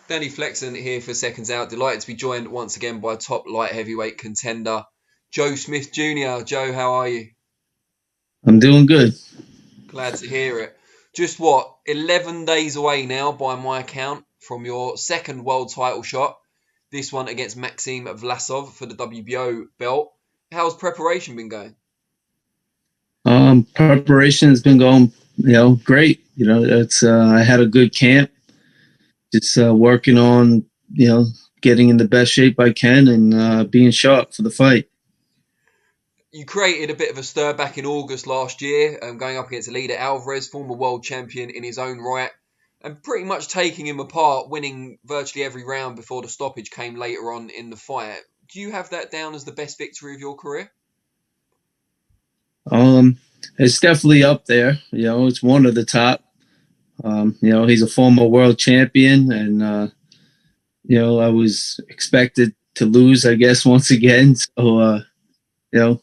Danny Flexen here for Seconds Out. Delighted to be joined once again by top light heavyweight contender Joe Smith Jr. Joe, how are you? I'm doing good. Glad to hear it. Just what, 11 days away now by my account from your second world title shot. This one against Maxim Vlasov for the WBO belt. How's preparation been going? Preparation has been going, great. It's I had a good camp. Just working on, getting in the best shape I can and being sharp for the fight. You created a bit of a stir back in August last year, going up against Alida Alvarez, former world champion in his own right, and pretty much taking him apart, winning virtually every round before the stoppage came later on in the fight. Do you have that down as the best victory of your career? Um, it's definitely up there. It's one of the top. He's a former world champion, and I was expected to lose, I guess, once again. So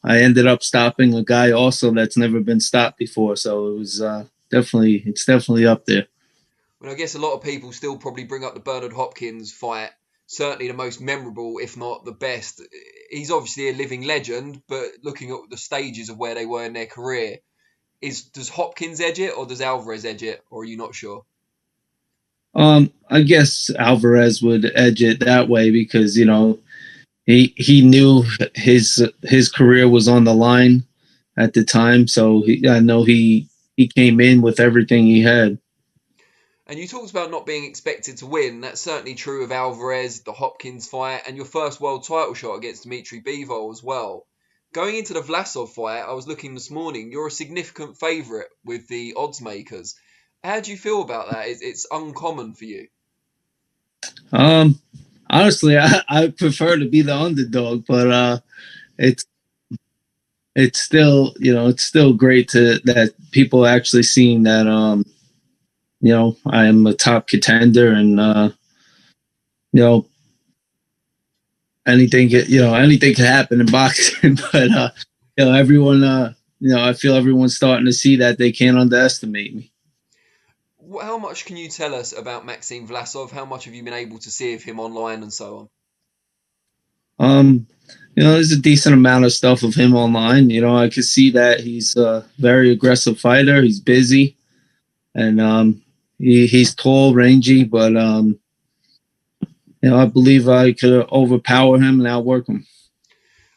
I ended up stopping a guy also that's never been stopped before. So it was it's definitely up there. Well, I guess a lot of people still probably bring up the Bernard Hopkins fight, certainly the most memorable, if not the best. He's obviously a living legend, but looking at the stages of where they were in their career, does Hopkins edge it or does Alvarez edge it, or are you not sure? I guess Alvarez would edge it that way because he knew his career was on the line at the time, so I know he came in with everything he had. And you talked about not being expected to win. That's certainly true of Alvarez, the Hopkins fight, and your first world title shot against Dimitry Bivol as well. Going into the Vlasov fight, I was looking this morning. You're a significant favourite with the odds makers. How do you feel about that? It's uncommon for you. Um, Honestly, I prefer to be the underdog, but it's it's still great to that people actually seeing that I am a top contender and you know anything can happen in boxing, but everyone I feel everyone's starting to see that they can't underestimate me. How much can you tell us about Maxim Vlasov? How much have you been able to see of him online and so on? Um, there's a decent amount of stuff of him online. I can see that he's a very aggressive fighter. He's busy, and he's tall, rangy, but I believe I could overpower him and outwork him.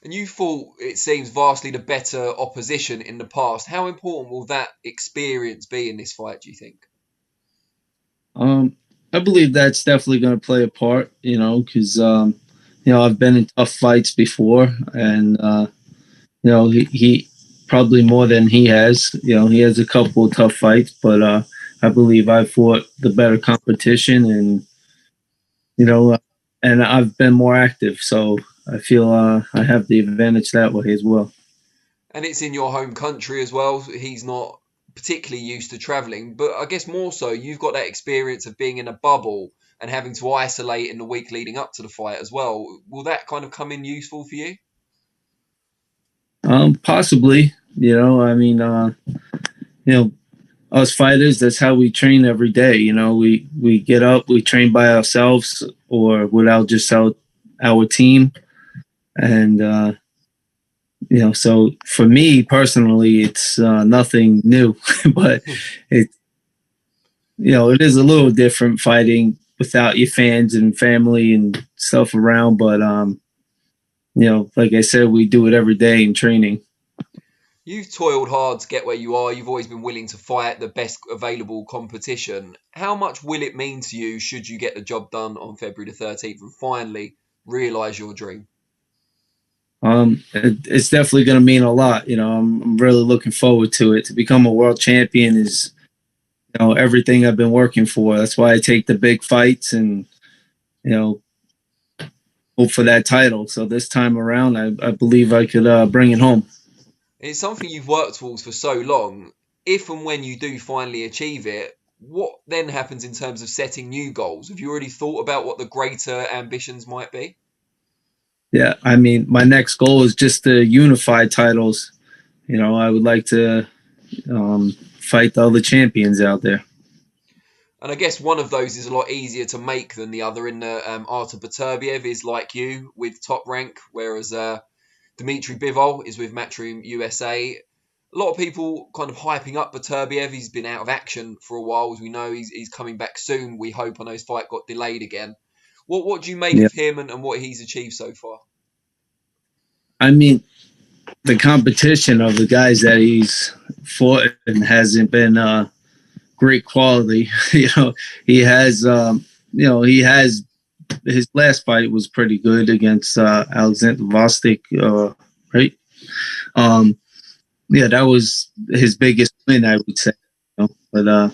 And you fought, it seems, vastly the better opposition in the past. How important will that experience be in this fight, do you think? Um, I believe that's definitely going to play a part. Because I've been in tough fights before, and he probably more than he has. He has a couple of tough fights, but I believe I fought the better competition, and you know, and I've been more active, so I feel I have the advantage that way as well. And it's in your home country as well. He's not particularly used to travelling, but I guess more so, you've got that experience of being in a bubble and having to isolate in the week leading up to the fight as well. Will that kind of come in useful for you? Possibly, I mean, you know, us fighters, that's how we train every day. We get up, we train by ourselves or without just our team, and so for me personally, it's nothing new, but it it is a little different fighting without your fans and family and stuff around. But like I said, we do it every day in training. You've toiled hard to get where you are. You've always been willing to fight the best available competition. How much will it mean to you should you get the job done on February the 13th and finally realise your dream? It's definitely going to mean a lot. I'm really looking forward to it. To become a world champion is, everything I've been working for. That's why I take the big fights and, you know, hope for that title. So this time around, I believe I could bring it home. It's something you've worked towards for so long. If and when you do finally achieve it, what then happens in terms of setting new goals? Have you already thought about what the greater ambitions might be? Yeah, I mean, my next goal is just to unify titles. I would like to fight the other champions out there. And I guess one of those is a lot easier to make than the other. In the Artur Beterbiev is like you with Top Rank, whereas Dimitry Bivol is with Matchroom USA. A lot of people kind of hyping up Beterbiev. He's been out of action for a while, as we know. He's coming back soon. We hope. I know his fight got delayed again. What do you make Yeah. of him and what he's achieved so far? I mean, the competition of the guys that he's fought and hasn't been great quality. He has, he has his last fight was pretty good against Alexander Vostok, right? Yeah, that was his biggest win, I would say. But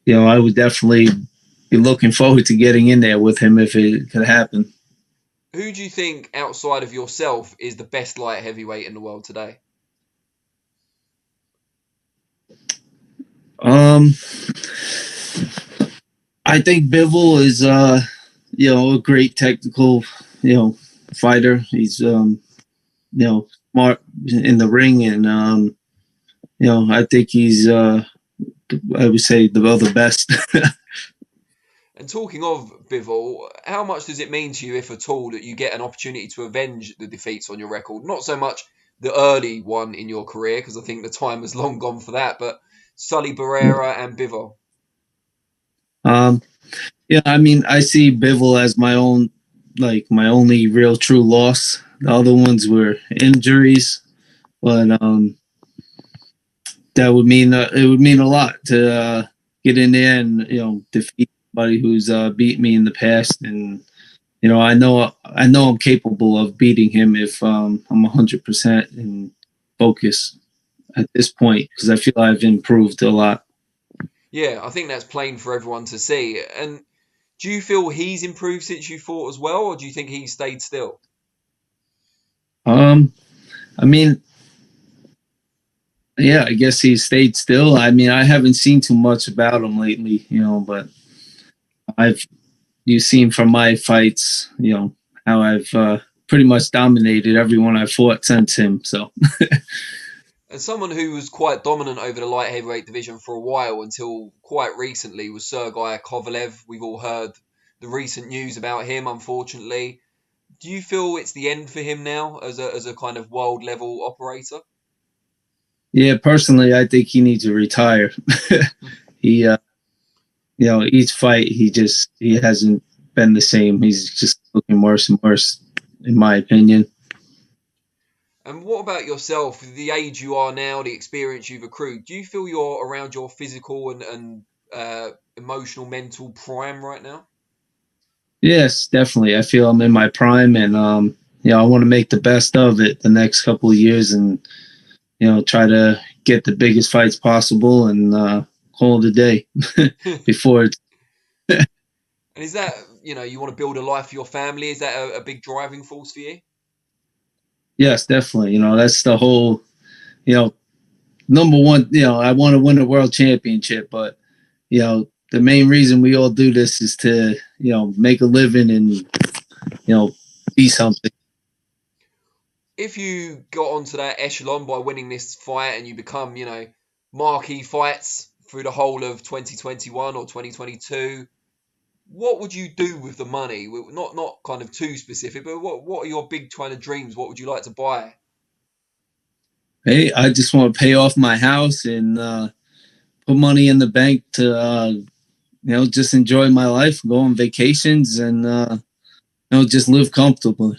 I would definitely be looking forward to getting in there with him if it could happen. Who do you think, outside of yourself, is the best light heavyweight in the world today? I think Bivol is, a great technical, fighter. He's, smart in the ring, and I think he's, I would say, the best. And talking of Bivol, how much does it mean to you, if at all, that you get an opportunity to avenge the defeats on your record? Not so much the early one in your career, because I think the time has long gone for that, but Sully Barrera and Bivol. I mean, I see Bivol as my only real true loss. The other ones were injuries, but that would mean it would mean a lot to get in there and defeat somebody who's beat me in the past, and I know I'm capable of beating him if I'm 100% in focus at this point, because I feel I've improved a lot. Yeah, I think that's plain for everyone to see. And do you feel he's improved since you fought as well, or do you think he's stayed still? I mean, yeah, I guess he stayed still. I mean, I haven't seen too much about him lately, but you've seen from my fights, how I've pretty much dominated everyone I fought since him. So, And someone who was quite dominant over the light heavyweight division for a while until quite recently was Sergey Kovalev. We've all heard the recent news about him, unfortunately. Do you feel it's the end for him now as a kind of world level operator? yeah, personally, I think he needs to retire. He, each fight he hasn't been the same. He's just looking worse and worse, in my opinion. And what about yourself? The age you are now, the experience you've accrued, do you feel you're around your physical and emotional, mental prime right now? Yes, definitely. I feel I'm in my prime, and I want to make the best of it the next couple of years, and try to get the biggest fights possible, and call it a day before it's. And is that, you want to build a life for your family? Is that a big driving force for you? Yes, definitely. That's the whole, number one, I want to win a world championship, but, the main reason we all do this is to, make a living and, be something. If you got onto that echelon by winning this fight and you become, marquee fights through the whole of 2021 or 2022, what would you do with the money? Not kind of too specific, but what are your big kind of dreams? What would you like to buy? Hey, I just want to pay off my house and put money in the bank to, just enjoy my life, go on vacations, and just live comfortably.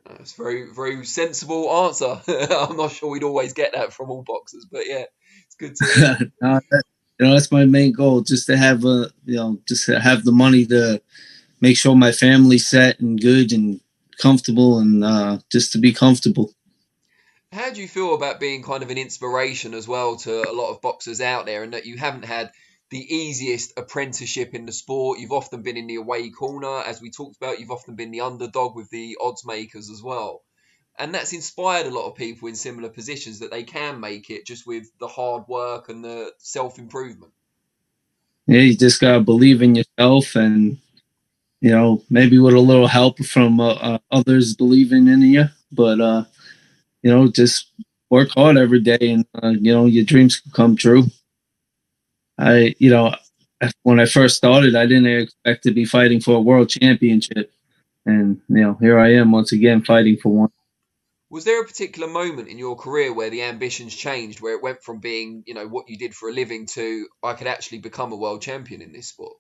That's a very, very sensible answer. I'm not sure we'd always get that from all boxers, but yeah, it's good to hear. That's my main goal, just to have just to have the money to make sure my family's set and good and comfortable, and just to be comfortable. How do you feel about being kind of an inspiration as well to a lot of boxers out there, and that you haven't had the easiest apprenticeship in the sport? You've often been in the away corner, as we talked about. You've often been the underdog with the odds makers as well. And that's inspired a lot of people in similar positions that they can make it just with the hard work and the self-improvement. Yeah, you just gotta believe in yourself, and maybe with a little help from others believing in you. But just work hard every day, and your dreams can come true. when I first started, I didn't expect to be fighting for a world championship, and here I am once again fighting for one. Was there a particular moment in your career where the ambitions changed, where it went from being, what you did for a living to I could actually become a world champion in this sport?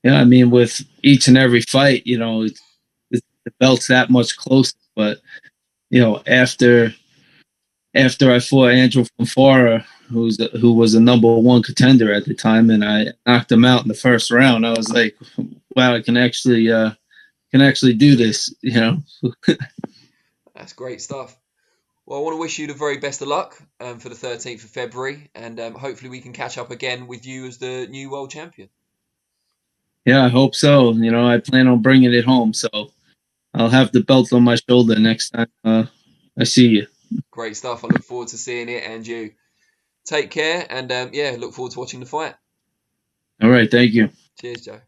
Yeah, I mean, with each and every fight, the belt's that much closer. But after I fought Andrew Fonfara, who was a number one contender at the time, and I knocked him out in the first round, I was like, wow, I can actually do this. That's great stuff. Well, I want to wish you the very best of luck for the 13th of February, and hopefully we can catch up again with you as the new world champion. Yeah, I hope so. I plan on bringing it home, so I'll have the belt on my shoulder next time I see you. Great stuff. I look forward to seeing it, and you take care, and look forward to watching the fight. All right, thank you. Cheers, Joe.